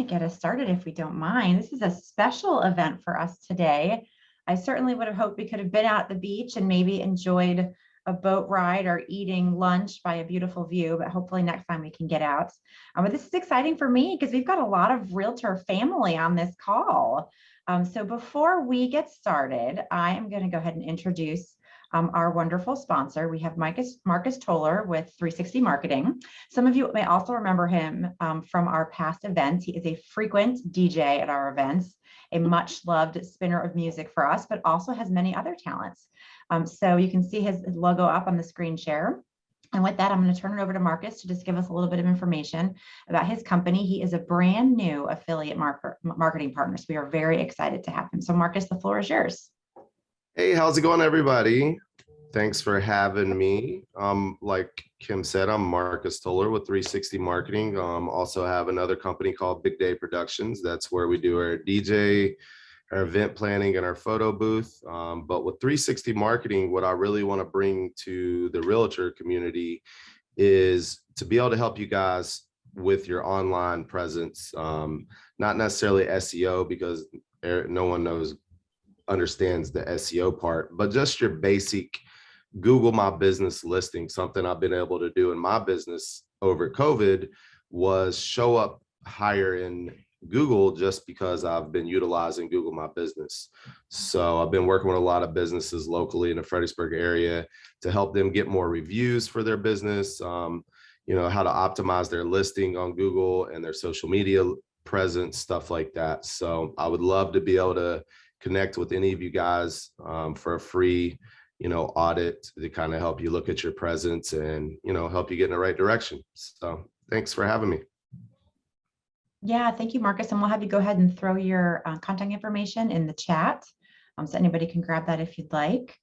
get us started if we don't mind. This is a special event for us today. I certainly would have hoped we could have been out at the beach and maybe enjoyed a boat ride or eating lunch by a beautiful view, but hopefully next time we can get out. But this is exciting for me because we've got a lot of realtor family on this call. So before we get started, I am going to go ahead and introduce our wonderful sponsor. We have Marcus Toller with 360 Marketing. Some of you may also remember him from our past events. He is a frequent DJ at our events, a much loved spinner of music for us, but also has many other talents. So you can see his logo up on the screen share. And with that, I'm going to turn it over to Marcus to just give us a little bit of information about his company. He is a brand new affiliate marketing partner. So we are very excited to have him. So Marcus, the floor is yours. Hey, how's it going, everybody? Thanks for having me. Like Kim said, I'm Marcus Toller with 360 Marketing. Also have another company called Big Day Productions. That's where we do our DJ, our event planning, and our photo booth. But with 360 Marketing, what I really want to bring to the realtor community is to be able to help you guys with your online presence. Not necessarily SEO, because no one understands the SEO part, but just your basic Google My Business listing. Something I've been able to do in my business over COVID was show up higher in Google just because I've been utilizing Google My Business. So I've been working with a lot of businesses locally in the Fredericksburg area to help them get more reviews for their business, how to optimize their listing on Google and their social media presence, stuff like that. So I would love to be able to connect with any of you guys for a free audit to kind of help you look at your presence and help you get in the right direction. So thanks for having me. Yeah, thank you, Marcus. And we'll have you go ahead and throw your contact information in the chat so anybody can grab that if you'd like.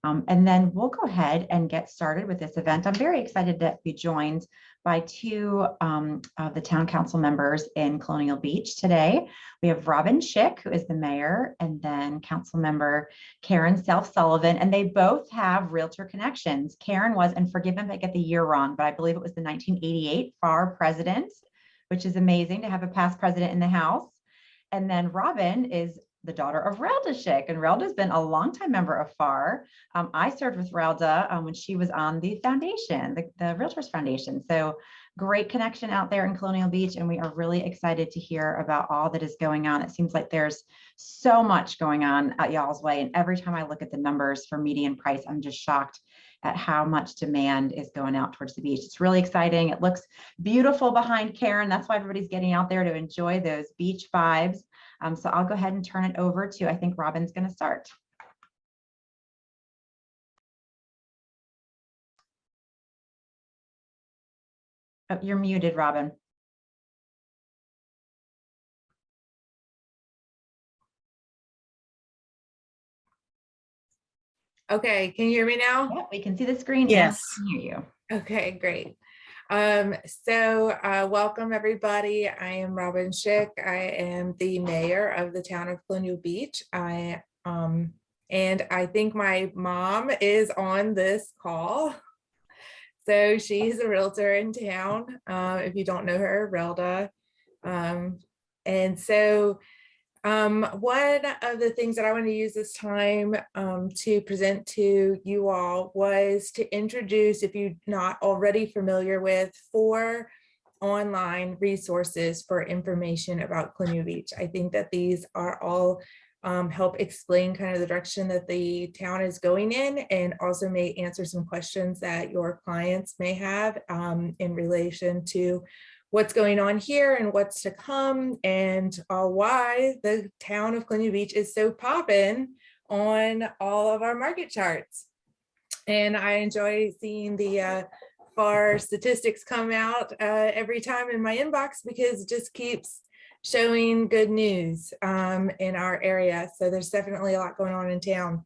And then we'll go ahead and get started with this event. I'm very excited to be joined by two of the town council members in Colonial Beach today. We have Robin Schick, who is the mayor, and then council member Caryn Sullivan, and they both have realtor connections. Caryn was, and forgive me if I get the year wrong, but I believe it was the 1988 FAR president, which is amazing to have a past president in the house. And then Robin is the daughter of Relda Schick, and Relda's been a longtime member of FAR. I served with Relda when she was on the foundation, the Realtors Foundation. So great connection out there in Colonial Beach, and we are really excited to hear about all that is going on. It seems like there's so much going on at y'all's way, and every time I look at the numbers for median price, I'm just shocked at how much demand is going out towards the beach. It's really exciting. It looks beautiful behind Caryn. That's why everybody's getting out there to enjoy those beach vibes. So I'll go ahead and turn it over to, I think Robin's going to start. Oh, you're muted, Robin. Okay, can you hear me now? Yeah, we can see the screen. Yes. And we can hear you. Okay, great. Welcome everybody. I am Robin Schick. I am the mayor of the town of Colonial Beach. And I think my mom is on this call. So she's a realtor in town. If you don't know her, Relda. One of the things that I want to use this time to present to you all was to introduce, if you're not already familiar with, 4 online resources for information about Colonial Beach. I think that these are all help explain kind of the direction that the town is going in, and also may answer some questions that your clients may have in relation to what's going on here and what's to come, and why the town of Colonial Beach is so poppin' on all of our market charts. And I enjoy seeing the FAR statistics come out every time in my inbox, because it just keeps showing good news in our area. So there's definitely a lot going on in town.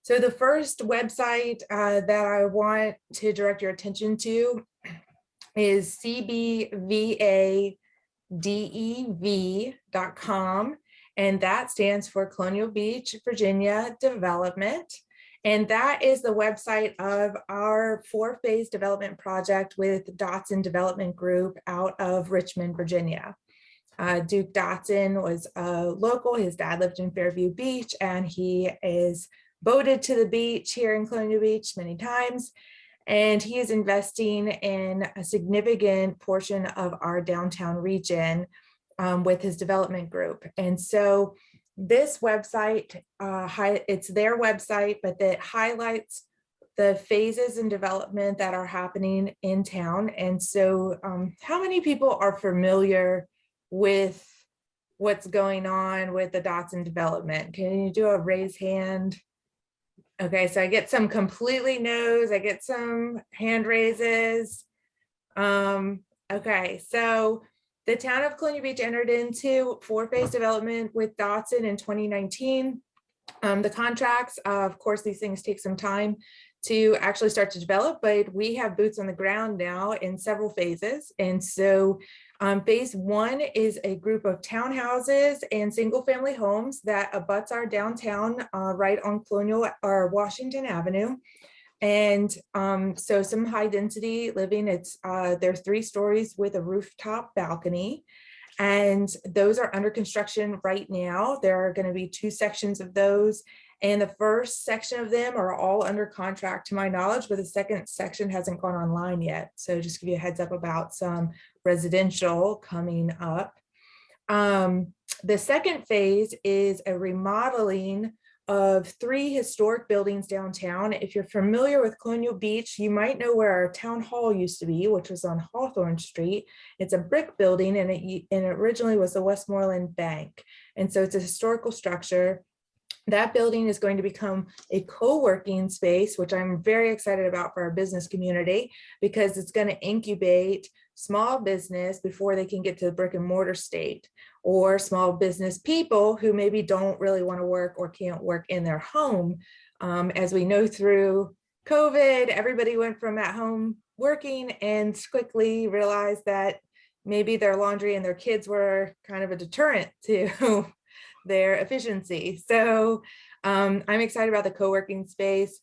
So the first website that I want to direct your attention to is cbvadev.com, and that stands for Colonial Beach, Virginia Development. And that is the website of our 4-phase development project with Dotson Development Group out of Richmond, Virginia. Duke Dotson was a local. His dad lived in Fairview Beach, and he is boated to the beach here in Colonial Beach many times. And he is investing in a significant portion of our downtown region with his development group. And so this website, it's their website, but that highlights the phases in development that are happening in town. And so how many people are familiar with what's going on with the Dotson development? Can you do a raise hand? Okay, so I get some completely no's, I get some hand raises. Okay, so the town of Colonial Beach entered into 4-phase development with Dotson in 2019. The contracts, of course, these things take some time to actually start to develop, but we have boots on the ground now in several phases. And so phase 1 is a group of townhouses and single family homes that abuts our downtown right on Colonial or Washington Avenue. And so some high density living, there's 3 stories with a rooftop balcony. And those are under construction right now. There are going to be 2 sections of those. And the first section of them are all under contract to my knowledge, but the second section hasn't gone online yet. So just give you a heads up about some residential coming up. The second phase is a remodeling of 3 historic buildings downtown. If you're familiar with Colonial Beach, you might know where our town hall used to be, which was on Hawthorne Street. It's a brick building, and it originally was the Westmoreland Bank. And so it's a historical structure. That building is going to become a co-working space, which I'm very excited about for our business community, because it's going to incubate small business before they can get to the brick and mortar state, or small business people who maybe don't really want to work or can't work in their home. As we know, through COVID, everybody went from at home working and quickly realized that maybe their laundry and their kids were kind of a deterrent to their efficiency. So I'm excited about the co-working space.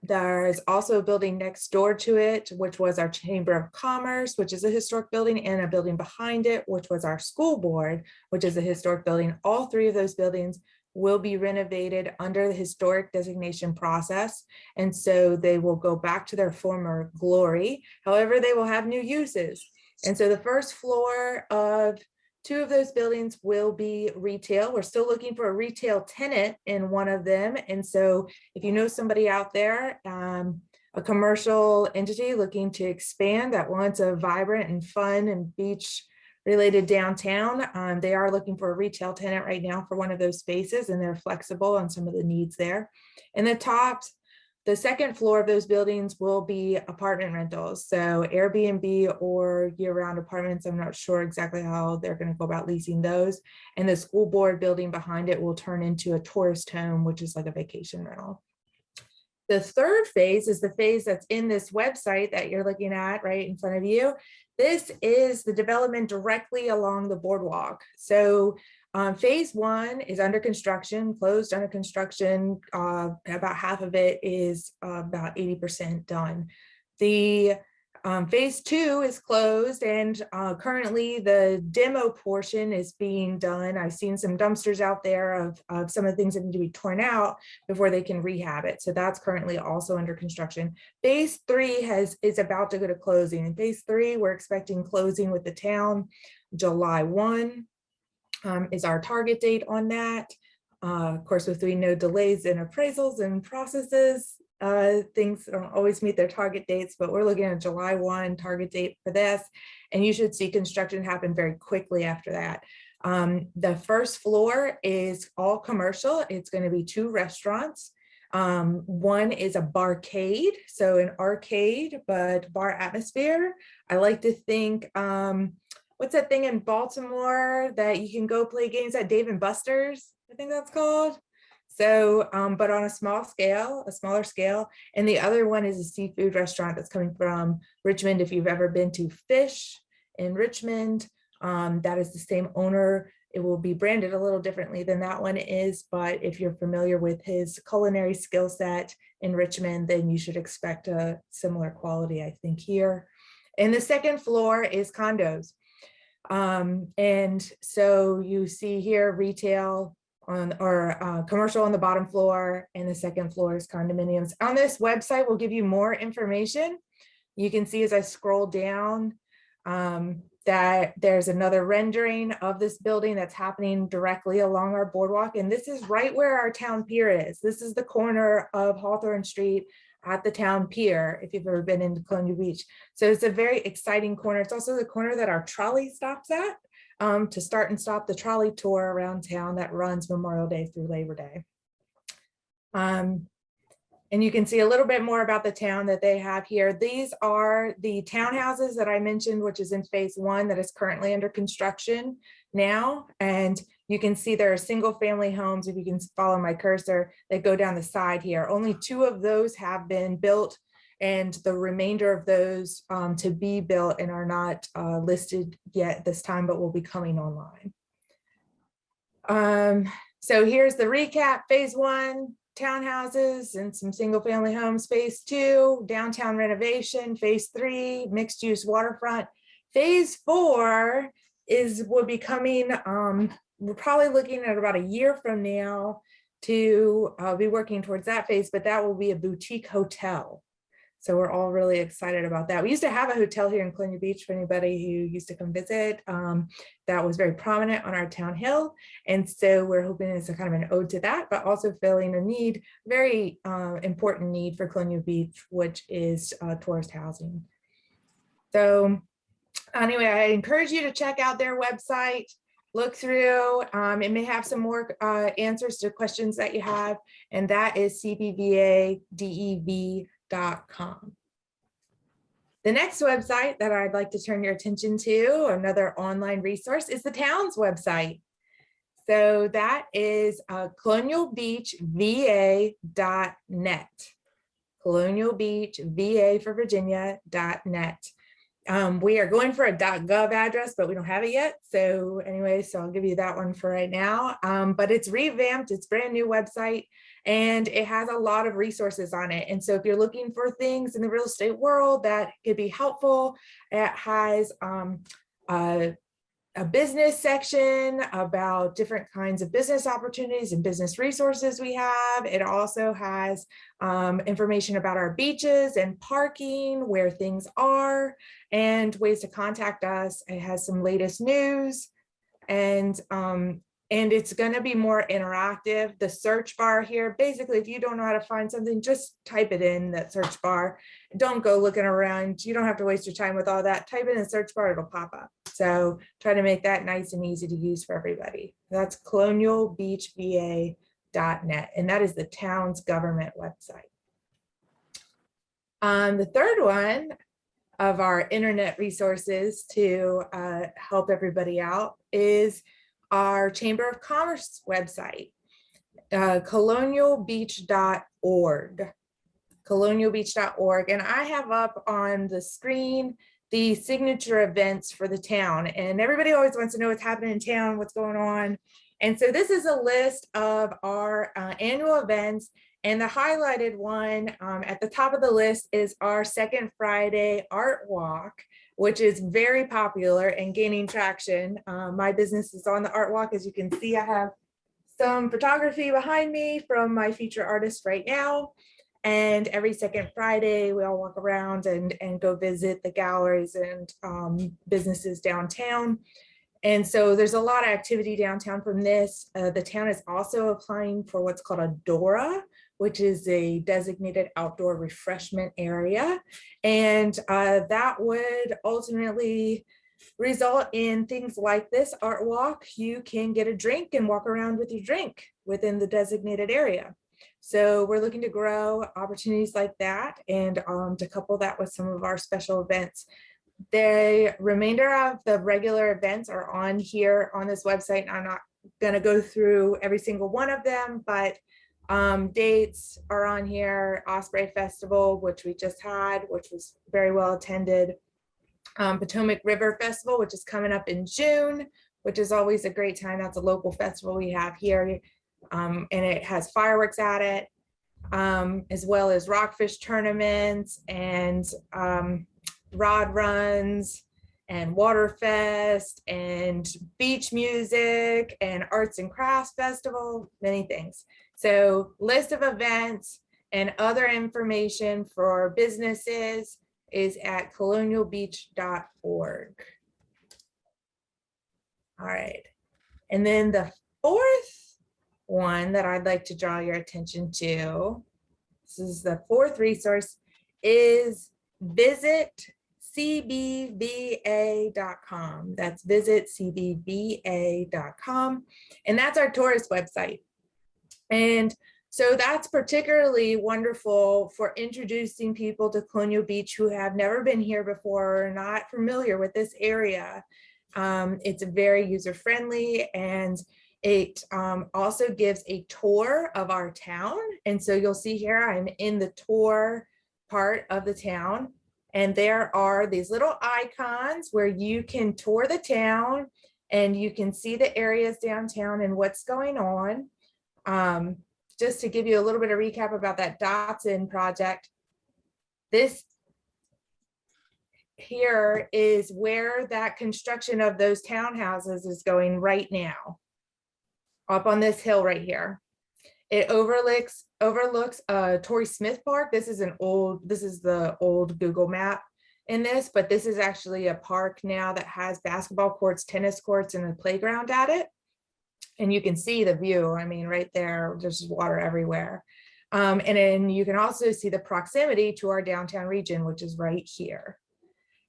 There's also a building next door to it, which was our Chamber of Commerce, which is a historic building, and a building behind it, which was our school board, which is a historic building. All 3 of those buildings will be renovated under the historic designation process. And so they will go back to their former glory. However, they will have new uses. And so the first floor of 2 of those buildings will be retail. We're still looking for a retail tenant in one of them. And so if you know somebody out there, a commercial entity looking to expand that wants a vibrant and fun and beach related downtown, they are looking for a retail tenant right now for one of those spaces, and they're flexible on some of the needs there. And the second floor of those buildings will be apartment rentals. So Airbnb or year-round apartments. I'm not sure exactly how they're going to go about leasing those. And the school board building behind it will turn into a tourist home, which is like a vacation rental. The third phase is the phase that's in this website that you're looking at right in front of you. This is the development directly along the boardwalk. So phase 1 is under construction, closed under construction. About half of it is about 80% done. The phase 2 is closed, and currently the demo portion is being done. I've seen some dumpsters out there of some of the things that need to be torn out before they can rehab it. So that's currently also under construction. Phase 3 is about to go to closing. In phase 3, we're expecting closing with the town July 1. Is our target date on that. Of course, with no delays in appraisals and processes, things don't always meet their target dates, but we're looking at July 1 target date for this. And you should see construction happen very quickly after that. The first floor is all commercial. It's going to be 2 restaurants. One is a barcade, so an arcade, but bar atmosphere. I like to think, what's that thing in Baltimore that you can go play games at, Dave and Buster's, I think that's called. So, but on a smaller scale. And the other one is a seafood restaurant that's coming from Richmond. If you've ever been to Fish in Richmond, that is the same owner. It will be branded a little differently than that one is, but if you're familiar with his culinary skill set in Richmond, then you should expect a similar quality, I think, here. And the second floor is condos. And so you see here retail on or commercial on the bottom floor, and the second floor is condominiums. On this website, we'll give you more information. You can see as I scroll down that there's another rendering of this building that's happening directly along our boardwalk. And this is right where our town pier is. This is the corner of Hawthorne Street at the town pier, if you've ever been into Colonial Beach. So it's a very exciting corner. It's also the corner that our trolley stops at to start and stop the trolley tour around town that runs Memorial Day through Labor Day. And you can see a little bit more about the town that they have here. These are the townhouses that I mentioned, which is in phase 1 that is currently under construction now. And you can see there are single family homes, if you can follow my cursor, that go down the side here. Only 2 of those have been built, and the remainder of those to be built and are not listed yet this time, but will be coming online. So here's the recap. Phase 1, townhouses and some single family homes. Phase 2, downtown renovation. Phase 3, mixed use waterfront. Phase 4 will be coming, we're probably looking at about a year from now to be working towards that phase, but that will be a boutique hotel. So we're all really excited about that. We used to have a hotel here in Colonial Beach for anybody who used to come visit. That was very prominent on our town hill. And so we're hoping it's a kind of an ode to that, but also filling a need, very important need for Colonial Beach, which is tourist housing. So anyway, I encourage you to check out their website, look through. It may have some more answers to questions that you have, and that is cbvadev.com. The next website that I'd like to turn your attention to, another online resource, is the town's website. So that is colonialbeachva.net. Colonial Beach, VA for Virginia.net. We are going for a .gov address, but we don't have it yet. So anyway, so I'll give you that one for right now. But it's revamped, it's a brand new website, and it has a lot of resources on it. And so if you're looking for things in the real estate world that could be helpful, it has a business section about different kinds of business opportunities and business resources we have. It also has information about our beaches and parking, where things are, and ways to contact us. It has some latest news, and it's going to be more interactive. The search bar here, basically, if you don't know how to find something, just type it in that search bar. Don't go looking around. You don't have to waste your time with all that. Type it in the search bar, it'll pop up. So try to make that nice and easy to use for everybody. That's colonialbeachva.net, and that is the town's government website. The third one of our internet resources to help everybody out is our Chamber of Commerce website, colonialbeach.org. colonialbeach.org. And I have up on the screen the signature events for the town. And everybody always wants to know what's happening in town, what's going on. And so this is a list of our annual events. And the highlighted one at the top of the list is our second Friday art walk, which is very popular and gaining traction. My business is on the art walk. As you can see, I have some photography behind me from my feature artist right now. And every second Friday, we all walk around and go visit the galleries and businesses downtown. And so there's a lot of activity downtown from this. The town is also applying for what's called a DORA, which is a designated outdoor refreshment area. And that would ultimately result in things like this art walk. You can get a drink and walk around with your drink within the designated area. So we're looking to grow opportunities like that and to couple that with some of our special events. The remainder of the regular events are on here on this website. And I'm not going to go through every single one of them, but dates are on here. Osprey Festival, which we just had, which was very well attended. Potomac River Festival, which is coming up in June, which is always a great time. That's a local festival we have here. And it has fireworks at it, as well as rockfish tournaments and rod runs and Water Fest and beach music and arts and crafts festival, many things. So list of events and other information for businesses is at colonialbeach.org. All right. And then the fourth one that I'd like to draw your attention to, this is the fourth resource, is visit cbva.com. That's visit cbva.com. And that's our tourist website. And so that's particularly wonderful for introducing people to Colonial Beach who have never been here before or not familiar with this area. It's very user-friendly, and it also gives a tour of our town. And so you'll see here, I'm in the tour part of the town, and there are these little icons where you can tour the town and you can see the areas downtown and what's going on. Just to give you a little bit of recap about that Dotson project, this here is where that construction of those townhouses is going right now, up on this hill right here. It overlooks Torrey Smith Park. This is the old Google map in this, but this is actually a park now that has basketball courts, tennis courts, and a playground at it. And you can see the view. I mean, right there, there's water everywhere. And then you can also see the proximity to our downtown region, which is right here.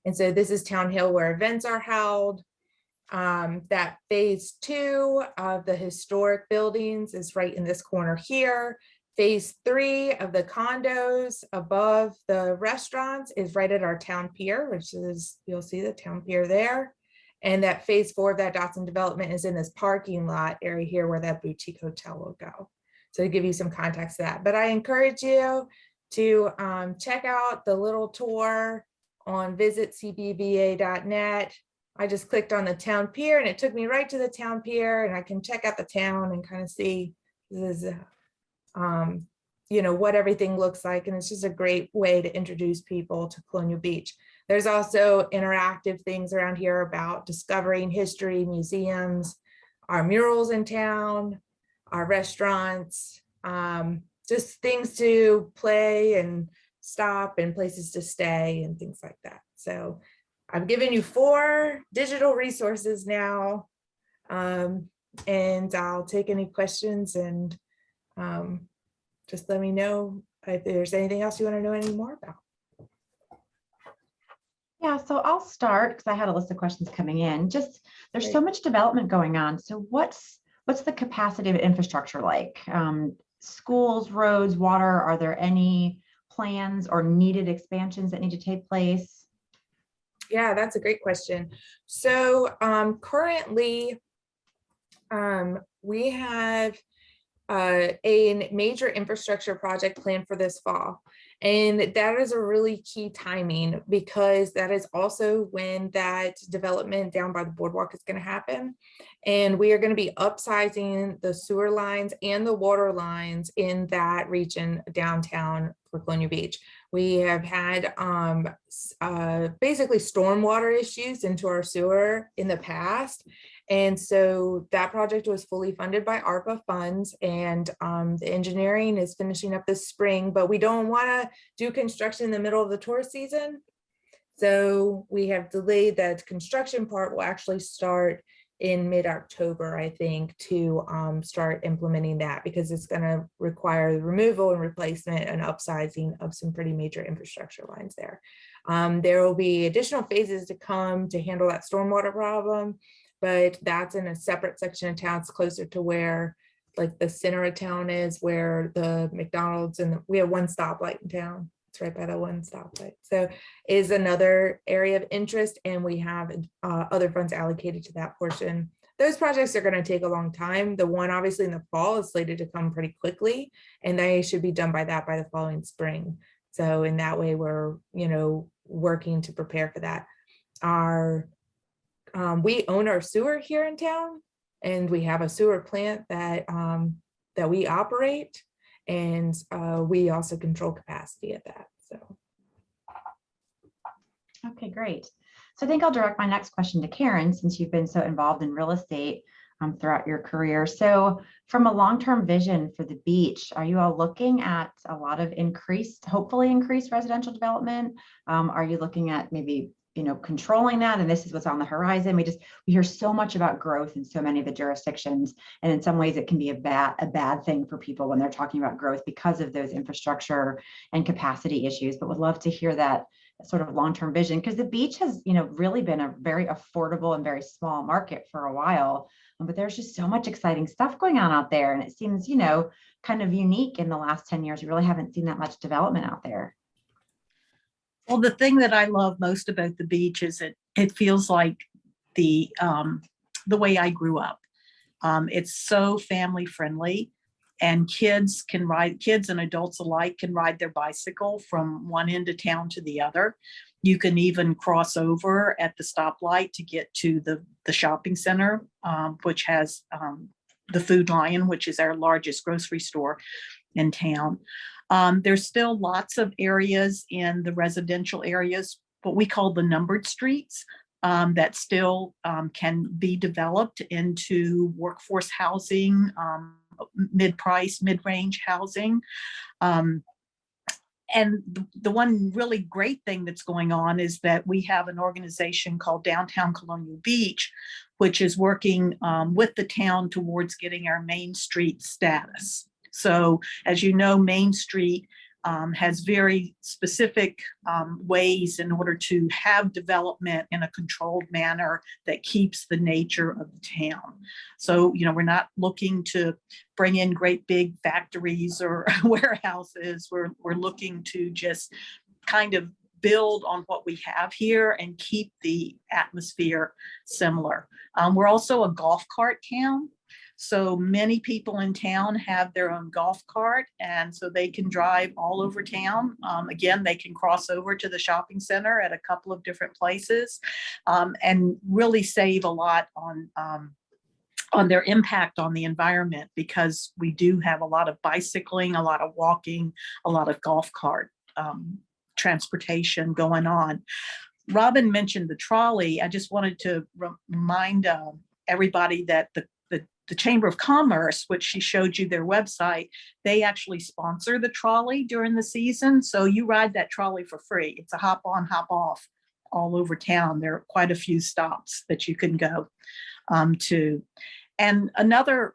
And so this is Town Hill, where events are held. That phase 2 of the historic buildings is right in this corner here. Phase 3 of the condos above the restaurants is right at our town pier, which is, you'll see the town pier there. And that phase 4 of that Dotson development is in this parking lot area here where that boutique hotel will go. So to give you some context to that, but I encourage you to check out the little tour on visitcbva.net. I just clicked on the town pier and it took me right to the town pier, and I can check out the town and kind of see this is, you know, what everything looks like. And it's just a great way to introduce people to Colonial Beach. There's also interactive things around here about discovering history, museums, our murals in town, our restaurants, just things to play and stop and places to stay and things like that. So I've given you 4 digital resources now, and I'll take any questions, and just let me know if there's anything else you want to know any more about. Yeah, so I'll start because I had a list of questions coming in. Just there's Great. so much development going on. So what's the capacity of infrastructure like? Schools, roads, water, are there any plans or needed expansions that need to take place? Yeah, that's a great question. So currently we have a major infrastructure project planned for this fall. And that is a really key timing, because that is also when that development down by the boardwalk is going to happen. And we are going to be upsizing the sewer lines and the water lines in that region downtown for Colonial Beach. We have had basically stormwater issues into our sewer in the past. And so that project was fully funded by ARPA funds, and the engineering is finishing up this spring, but we don't want to do construction in the middle of the tourist season. So we have delayed that. Construction part will actually start in mid-October, I think, to start implementing that, because it's going to require the removal and replacement and upsizing of some pretty major infrastructure lines there. There will be additional phases to come to handle that stormwater problem, but that's in a separate section of town. It's closer to where like the center of town is, where the McDonald's, and we have one stoplight in town. It's right by the one stoplight. So is another area of interest, and we have other funds allocated to that portion. Those projects are going to take a long time. The one obviously in the fall is slated to come pretty quickly, and they should be done by the following spring. So in that way, we're, you know, working to prepare for that. We own our sewer here in town, and we have a sewer plant that that we operate, and we also control capacity at that. So Okay, great. So I think I'll direct my next question to Caryn, since you've been so involved in real estate throughout your career. So from a long-term vision for the beach, are you all looking at a lot of hopefully increased residential development? Are you looking at maybe, controlling that? And this is what's on the horizon. We hear so much about growth in so many of the jurisdictions. And in some ways it can be a bad thing for people when they're talking about growth because of those infrastructure and capacity issues, but would love to hear that sort of long-term vision, because the beach has, really been a very affordable and very small market for a while. But there's just so much exciting stuff going on out there. And it seems, kind of unique in the last 10 years. We really haven't seen that much development out there. Well, the thing that I love most about the beach is it feels like the way I grew up. It's so family friendly, and kids and adults alike can ride their bicycle from one end of town to the other. You can even cross over at the stoplight to get to the shopping center, which has the Food Lion, which is our largest grocery store in town. There's still lots of areas in the residential areas, what we call the numbered streets, that still can be developed into workforce housing, mid-price, mid-range housing. And the one really great thing that's going on is that we have an organization called Downtown Colonial Beach, which is working with the town towards getting our Main Street status. So as you know, Main Street has very specific ways in order to have development in a controlled manner that keeps the nature of the town. So, we're not looking to bring in great big factories or warehouses. We're looking to just kind of build on what we have here and keep the atmosphere similar. We're also a golf cart town. So many people in town have their own golf cart, and so they can drive all over town. Again, they can cross over to the shopping center at a couple of different places, and really save a lot on their impact on the environment, because we do have a lot of bicycling, a lot of walking, a lot of golf cart transportation going on. Robin mentioned the trolley. I just wanted to remind everybody that the Chamber of Commerce, which she showed you their website, they actually sponsor the trolley during the season. So you ride that trolley for free. It's a hop on, hop off all over town. There are quite a few stops that you can go to. And another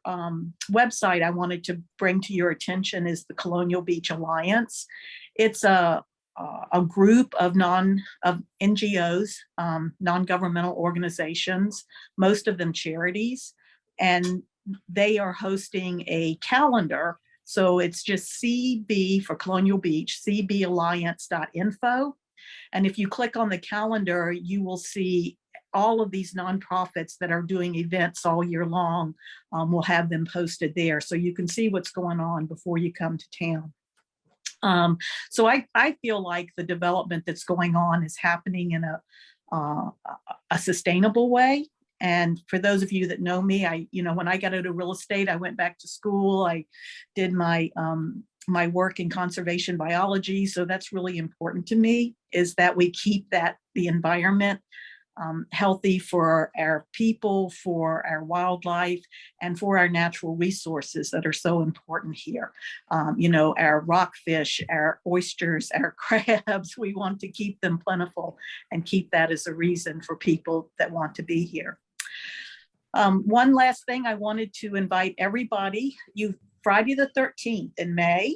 website I wanted to bring to your attention is the Colonial Beach Alliance. It's a group of NGOs, non-governmental organizations, most of them charities, and they are hosting a calendar. So it's just CB for Colonial Beach, cballiance.info. And if you click on the calendar, you will see all of these nonprofits that are doing events all year long. We'll have them posted there, so you can see what's going on before you come to town. So I feel like the development that's going on is happening in a sustainable way. And for those of you that know me, when I got into real estate, I went back to school. I did my work in conservation biology. So that's really important to me, is that we keep the environment healthy for our people, for our wildlife, and for our natural resources that are so important here. Our rockfish, our oysters, our crabs, we want to keep them plentiful and keep that as a reason for people that want to be here. One last thing, I wanted to invite everybody. Friday the 13th in May.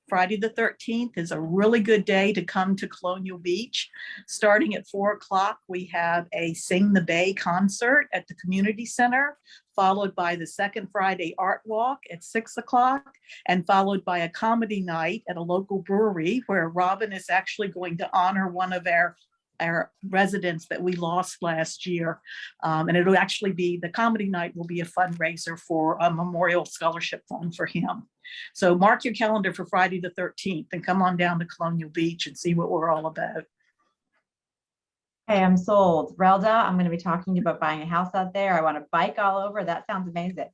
Friday the 13th is a really good day to come to Colonial Beach. Starting at 4 o'clock, we have a Sing the Bay concert at the community center, followed by the second Friday art walk at 6 o'clock, and followed by a comedy night at a local brewery where Robin is actually going to honor one of our residents that we lost last year. And it'll actually be, the comedy night will be a fundraiser for a memorial scholarship fund for him. So mark your calendar for Friday the 13th and come on down to Colonial Beach and see what we're all about. Hey, I'm sold. Relda, I'm going to be talking to you about buying a house out there. I want to bike all over. That sounds amazing.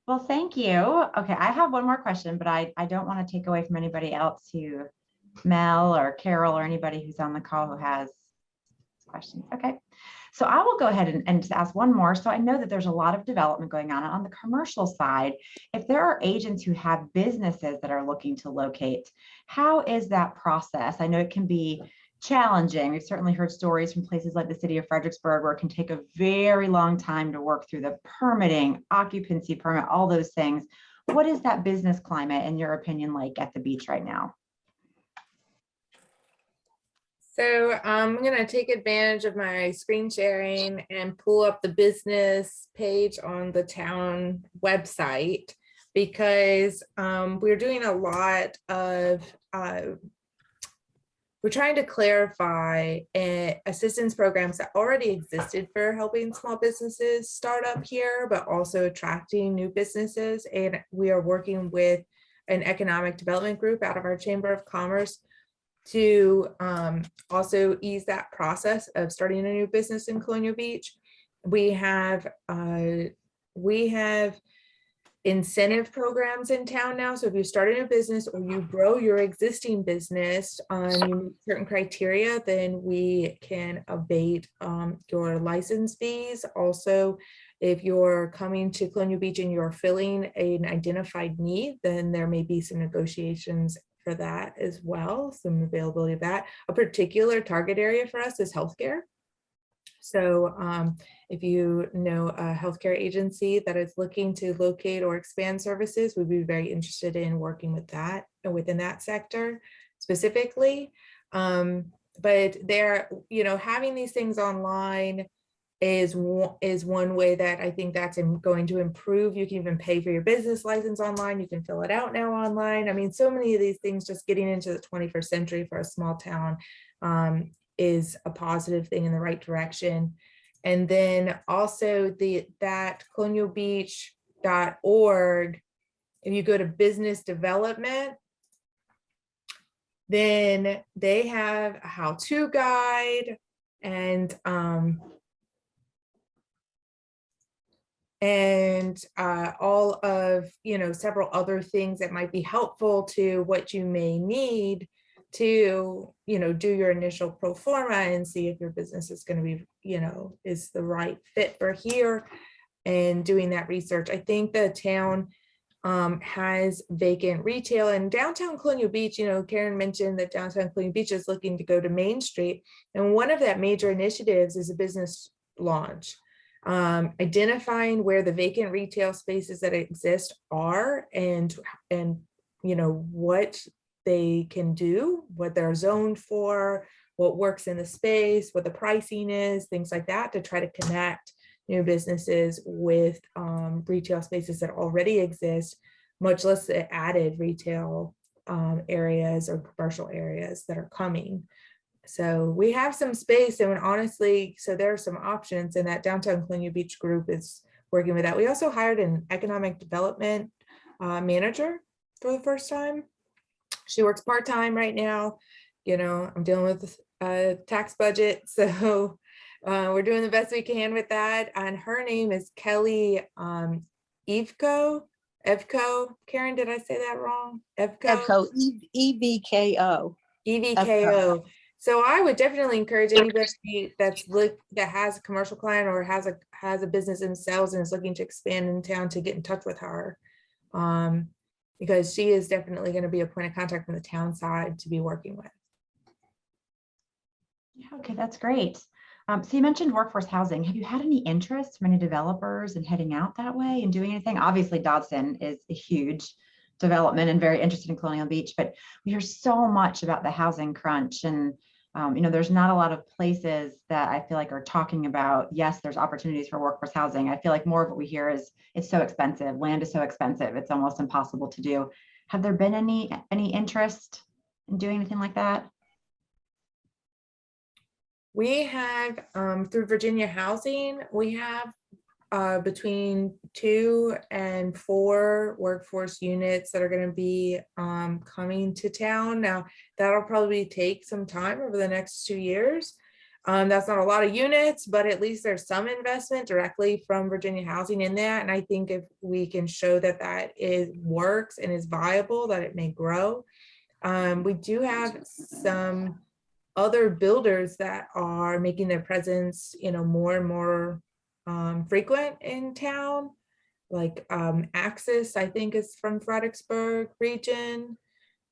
Well, thank you. Okay, I have one more question, but I don't want to take away from anybody else who, Mel or Carol or anybody who's on the call who has questions. Okay. So I will go ahead and just ask one more. So I know that there's a lot of development going on the commercial side. If there are agents who have businesses that are looking to locate, how is that process? I know it can be challenging. We've certainly heard stories from places like the city of Fredericksburg where it can take a very long time to work through the permitting, occupancy permit, all those things. What is that business climate, in your opinion, like at the beach right now? So I'm going to take advantage of my screen sharing and pull up the business page on the town website, because we're doing a lot of, we're trying to clarify assistance programs that already existed for helping small businesses start up here, but also attracting new businesses. And we are working with an economic development group out of our Chamber of Commerce to also ease that process of starting a new business in Colonial Beach. We have incentive programs in town now. So if you start a new business or you grow your existing business on you meet certain criteria, then we can abate your license fees. Also, if you're coming to Colonial Beach and you're filling an identified need, then there may be some negotiations for that as well, some availability of that. A particular target area for us is healthcare. So if you know a healthcare agency that is looking to locate or expand services, we'd be very interested in working with that within that sector specifically. But there, having these things online is one way that I think that's going to improve. You can even pay for your business license online. You can fill it out now online. I mean, so many of these things, just getting into the 21st century for a small town is a positive thing in the right direction. And then also that colonialbeach.org, if you go to business development, then they have a how-to guide and all of, several other things that might be helpful to what you may need to, do your initial pro forma and see if your business is going to be, is the right fit for here, and doing that research. I think the town has vacant retail in downtown Colonial Beach. Caryn mentioned that downtown Colonial Beach is looking to go to Main Street. And one of that major initiatives is a business launch. Identifying where the vacant retail spaces that exist are and what they can do, what they're zoned for, what works in the space, what the pricing is, things like that, to try to connect new businesses with retail spaces that already exist, much less the added retail areas or commercial areas that are coming. So we have some space, and honestly, so there are some options, and that downtown Colonial Beach group is working with that. We also hired an economic development manager for the first time. She works part-time right now. I'm dealing with a tax budget, so we're doing the best we can with that. And her name is Kelly Evko. Caryn, did I say that wrong? EVKO, EVKO. EVKO. So I would definitely encourage anybody that has a commercial client or has a business themselves and is looking to expand in town to get in touch with her, because she is definitely going to be a point of contact from the town side to be working with. Yeah, okay, that's great. So you mentioned workforce housing. Have you had any interest from any developers in heading out that way and doing anything? Obviously, Dodson is a huge development and very interested in Colonial Beach, but we hear so much about the housing crunch, and there's not a lot of places that I feel like are talking about, yes, there's opportunities for workforce housing. I feel like more of what we hear is it's so expensive. Land is so expensive. It's almost impossible to do. Have there been any interest in doing anything like that? We have, through Virginia Housing, we have between 2 and 4 workforce units that are going to be coming to town. Now, that'll probably take some time over the next 2 years. That's not a lot of units, but at least there's some investment directly from Virginia Housing in that. And I think if we can show that works and is viable, that it may grow. We do have some other builders that are making their presence, more and more frequent in town. Like Axis, I think, is from Fredericksburg region.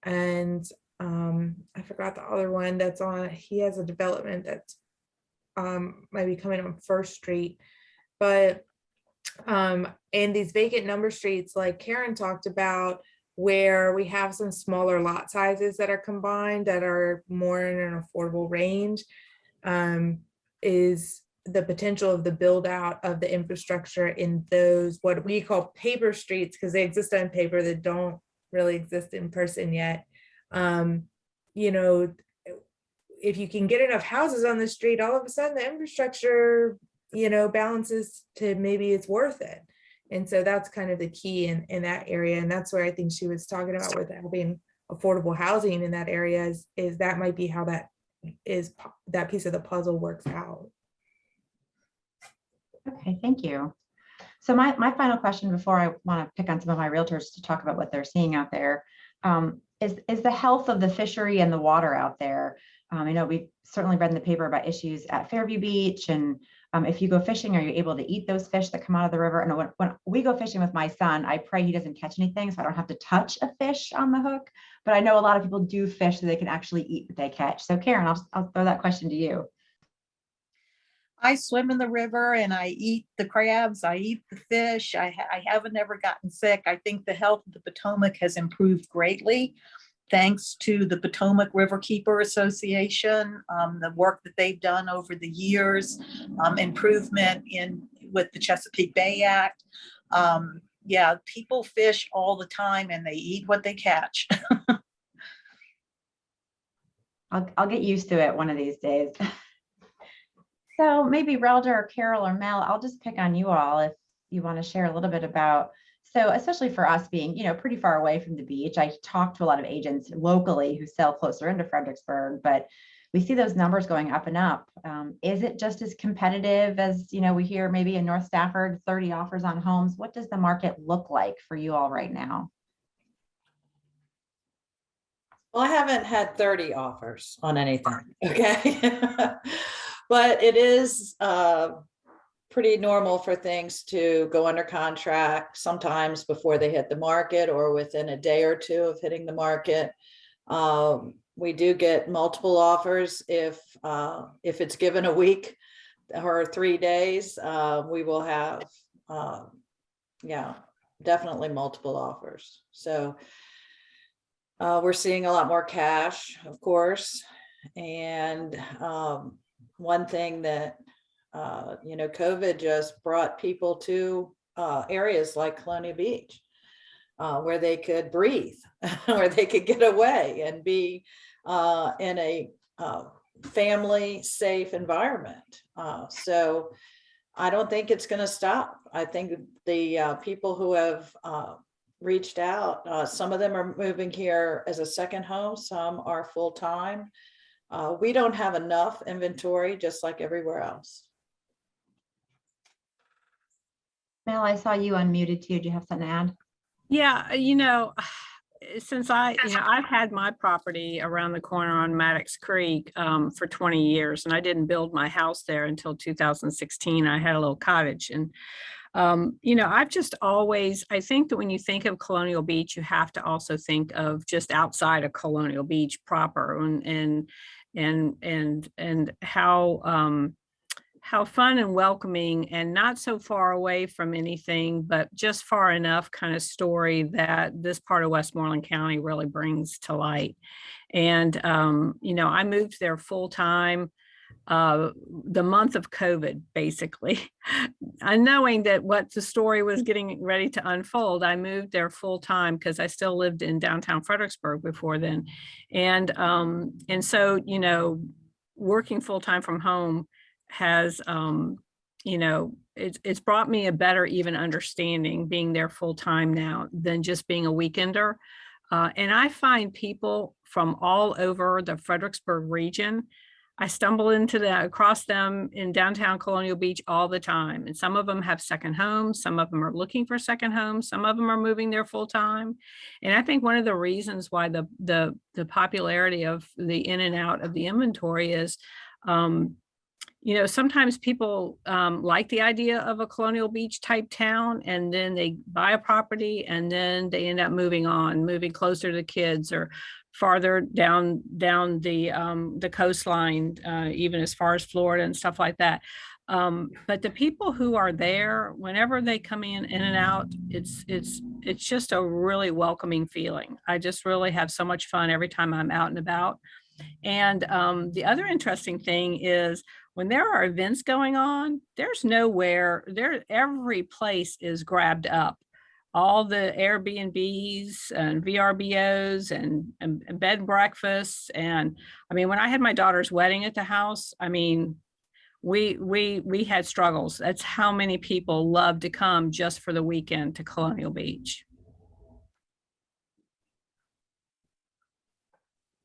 And I forgot the other one that's on, he has a development that's might be coming on First Street. But and these vacant number streets, like Caryn talked about, where we have some smaller lot sizes that are combined that are more in an affordable range, is the potential of the build out of the infrastructure in those what we call paper streets, because they exist on paper that don't really exist in person yet. If you can get enough houses on the street, all of a sudden the infrastructure, balances to maybe it's worth it. And so that's kind of the key in that area. And that's where I think she was talking about with having affordable housing in that area is that might be how that piece of the puzzle works out. Okay, thank you. So my final question before I want to pick on some of my realtors to talk about what they're seeing out there, is the health of the fishery and the water out there. I know we've certainly read in the paper about issues at Fairview Beach, and if you go fishing, are you able to eat those fish that come out of the river? And when we go fishing with my son, I pray he doesn't catch anything, so I don't have to touch a fish on the hook. But I know a lot of people do fish so they can actually eat what they catch. So Caryn, I'll throw that question to you. I swim in the river and I eat the crabs, I eat the fish. I haven't ever gotten sick. I think the health of the Potomac has improved greatly, thanks to the Potomac Riverkeeper Association, the work that they've done over the years, improvement with the Chesapeake Bay Act. Yeah, people fish all the time and they eat what they catch. I'll get used to it one of these days. So maybe Relda or Carol or Mel, I'll just pick on you all if you want to share a little bit about, so especially for us being, pretty far away from the beach, I talk to a lot of agents locally who sell closer into Fredericksburg, but we see those numbers going up and up. Is it just as competitive as, we hear maybe in North Stafford, 30 offers on homes? What does the market look like for you all right now? Well, I haven't had 30 offers on anything, okay? But it is pretty normal for things to go under contract sometimes before they hit the market or within a day or two of hitting the market. We do get multiple offers if it's given a week or 3 days. We will have, definitely multiple offers. So we're seeing a lot more cash, of course. And one thing that, COVID just brought people to areas like Colonial Beach, where they could breathe, where they could get away and be in a family safe environment. So I don't think it's going to stop. I think the people who have reached out, some of them are moving here as a second home, some are full-time. We don't have enough inventory, just like everywhere else. Mel, I saw you unmuted too. Do you have something to add? Yeah, since I've had my property around the corner on Maddox Creek for 20 years, and I didn't build my house there until 2016. I had a little cottage, and I've just always, I think that when you think of Colonial Beach, you have to also think of just outside of Colonial Beach proper, and how fun and welcoming and not so far away from anything, but just far enough kind of story that this part of Westmoreland County really brings to light. And, I moved there full time the month of COVID, basically. And knowing that what the story was getting ready to unfold, I moved there full time because I still lived in downtown Fredericksburg before then. And so, working full time from home has, it's brought me a better even understanding being there full time now than just being a weekender. And I find people from all over the Fredericksburg region. I stumble across them in downtown Colonial Beach all the time. And some of them have second homes. Some of them are looking for second homes. Some of them are moving there full time. And I think one of the reasons why the popularity of the in and out of the inventory is, sometimes people like the idea of a Colonial Beach type town, and then they buy a property and then they end up moving closer to kids or farther down the coastline, even as far as Florida and stuff like that. But the people who are there, whenever they come in and out, it's just a really welcoming feeling. I just really have so much fun every time I'm out and about. And the other interesting thing is when there are events going on, there's nowhere there, every place is grabbed up. All the Airbnbs and VRBOs and bed and breakfasts. And I mean, when I had my daughter's wedding at the house, I mean, we had struggles. That's how many people love to come just for the weekend to Colonial Beach.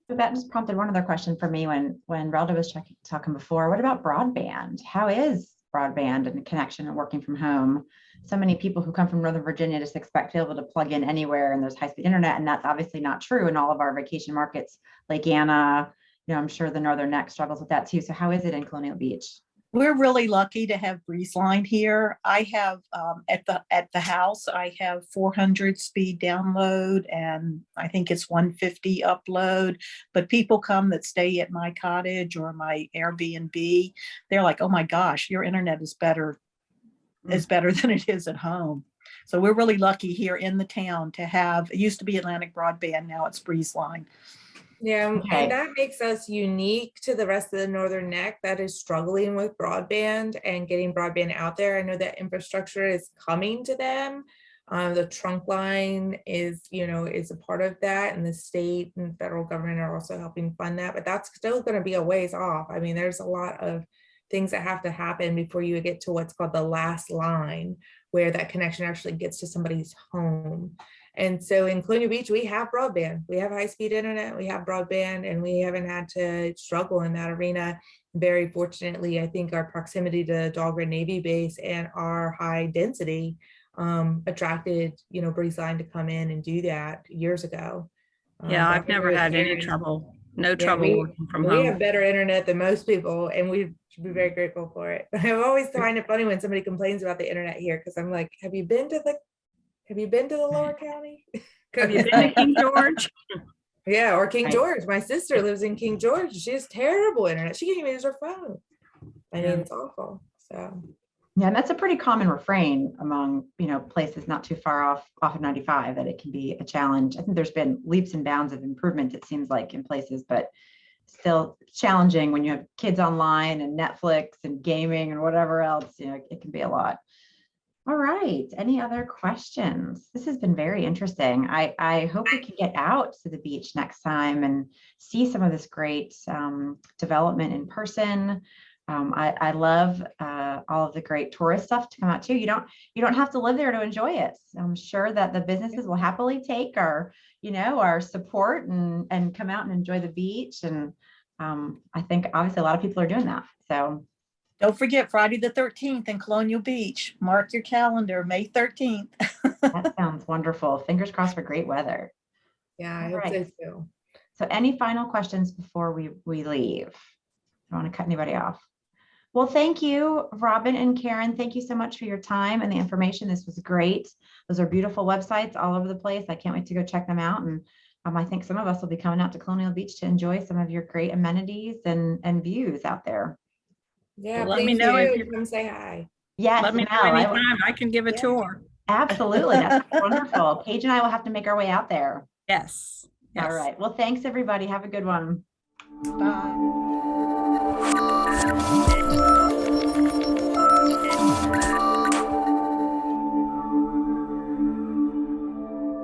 So that just prompted one other question for me when Relda was talking before. What about broadband? How is broadband and connection and working from home? So many people who come from Northern Virginia just expect to be able to plug in anywhere and there's high-speed internet, and that's obviously not true in all of our vacation markets. Lake Anna, I'm sure the Northern Neck struggles with that too. So how is it in Colonial Beach? We're really lucky to have BreezeLine here. I have at the house, I have 400 speed download and I think it's 150 upload. But people come that stay at my cottage or my Airbnb, they're like, "Oh my gosh, your internet is better than it is at home." So we're really lucky here in the town to have. It used to be Atlantic Broadband, now it's BreezeLine. Yeah, Okay. and that makes us unique to the rest of the Northern Neck that is struggling with broadband and getting broadband out there. I know that infrastructure is coming to them. The trunk line is a part of that, and the state and federal government are also helping fund that, but that's still going to be a ways off. I mean, there's a lot of things that have to happen before you get to what's called the last line, where that connection actually gets to somebody's home. And so in Colonial Beach, we have broadband, we have high-speed internet, we have broadband, and we haven't had to struggle in that arena. Very fortunately, I think our proximity to Dahlgren Navy Base and our high density attracted, BreezeLine to come in and do that years ago. Yeah, I've never had any trouble. No trouble working from home. We have better internet than most people, and we should be very grateful for it. I always find it funny when somebody complains about the internet here, because I'm like, have you been to the lower county? Have you been to King George? Yeah, or King George. My sister lives in King George. She has terrible internet. She can't even use her phone. I mean, it's awful. So yeah, and that's a pretty common refrain among places not too far off of 95, that it can be a challenge. I think there's been leaps and bounds of improvement, it seems like, in places, but still challenging when you have kids online and Netflix and gaming and whatever else. It can be a lot. All right. Any other questions? This has been very interesting. I hope we can get out to the beach next time and see some of this great development in person. I love all of the great tourist stuff to come out too. You don't have to live there to enjoy it. I'm sure that the businesses will happily take our support and come out and enjoy the beach. And I think obviously a lot of people are doing that. So don't forget Friday the 13th in Colonial Beach. Mark your calendar, May 13th. That sounds wonderful. Fingers crossed for great weather. yeah, I hope so too. So any final questions before we leave? I don't want to cut anybody off. Well, thank you, Robin and Caryn. Thank you so much for your time and the information. This was great. Those are beautiful websites all over the place. I can't wait to go check them out. And I think some of us will be coming out to Colonial Beach to enjoy some of your great amenities and views out there. Yeah, well, let me know if you come say hi. Yes, let me know anytime. I can give a tour. Absolutely. That's wonderful. Paige and I will have to make our way out there. Yes. All right. Well, thanks everybody. Have a good one. Bye.